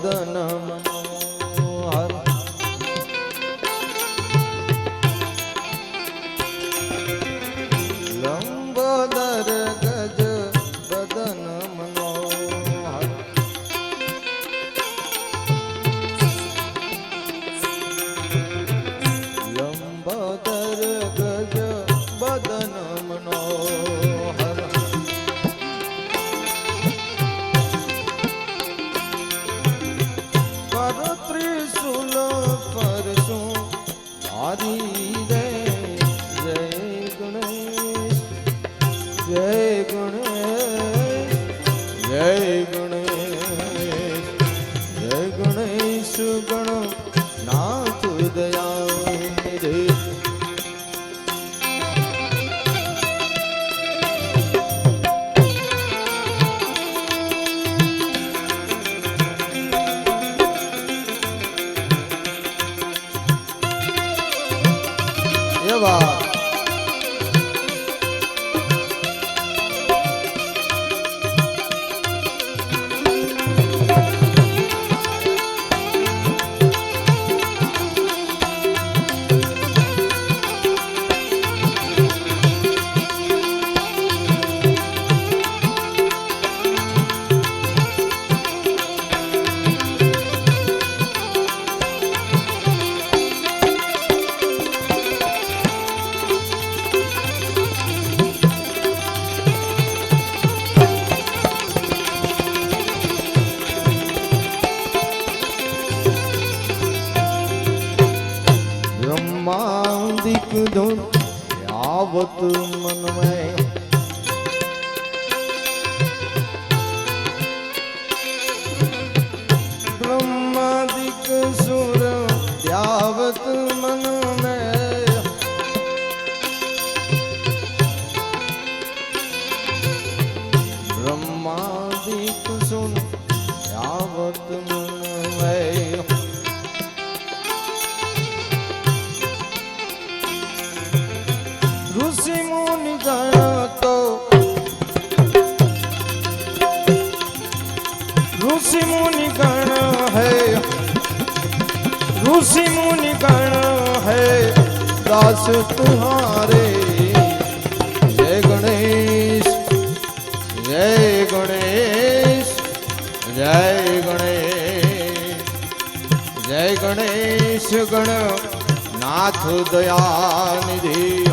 बदन मनोहर लंबोदर गज बदन मनोहर लंबोदर गज बदन मनोहर कर त्रिशूल परसों भारी रे जय गणेश जय गणेश जय गणेश जय गणेश गण नाथ दया निधि ये बात ब्रह्मांदिक धुन यावत मन में ब्रह्मादिक सुर यावत मन में ब्रह्मादिक सुन यावत मन में ऋषि मुनि गण तो ऋषि मुनि गण है ऋषि मुनि गण है दास तुम्हारे जय गणेश जय गणेश जय गणेश जय गणेश गण नाथ दया निधि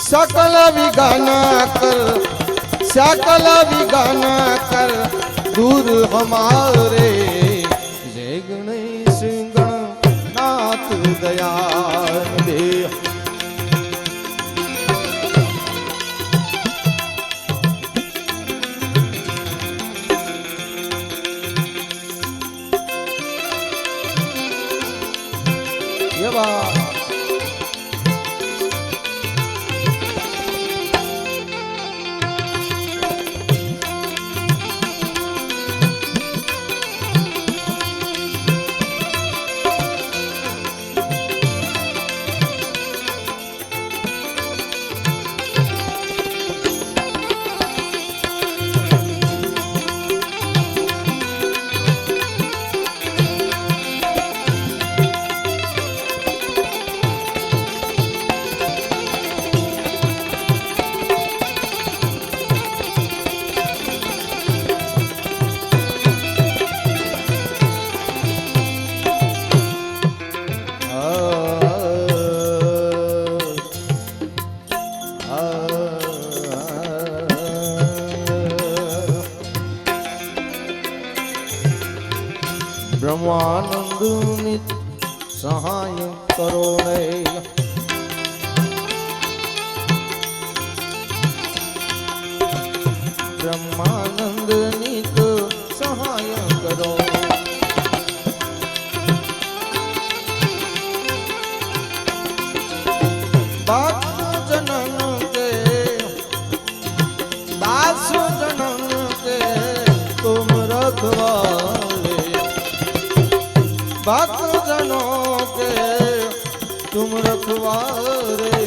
सकल विगाना कर दूर हमारे जय गणेश गणनाथ दया दे ये बात ब्रह्मानंद नित सहाय करो रे ब्रह्मानंद नित सहाय करो भक्त जनन के दास जनन के तुम रखवाले भक्त जनों के तुम रखवारे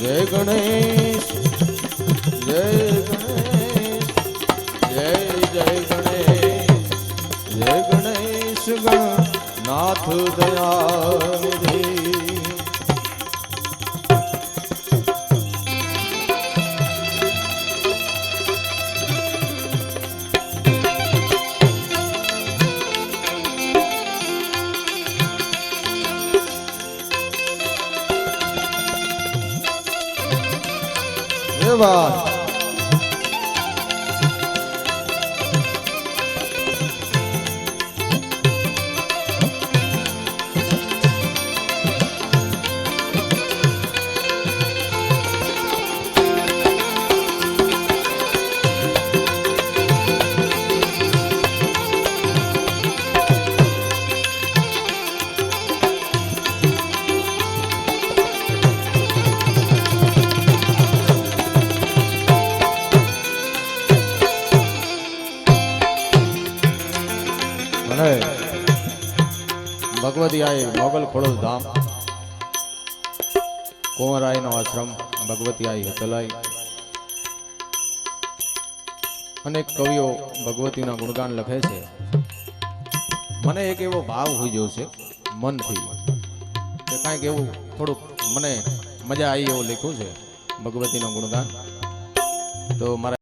जय गणेश जय गणेश जय जय गणेश નાથ દયાનિધિ વાહ ભગવતી આઈ મોગલ ખોડલ ધામ કુંવરાઈ નો આશ્રમ ભગવતી આઈ હતલાઈ અનેક કવિઓ ભગવતીના ગુણગાન લખે છે. મને એક એવો ભાવ હોઈ ગયો છે મનથી કે કાંઈક એવું થોડુંક મને મજા આવી એવું લખ્યું છે ભગવતીના ગુણગાન. તો મારા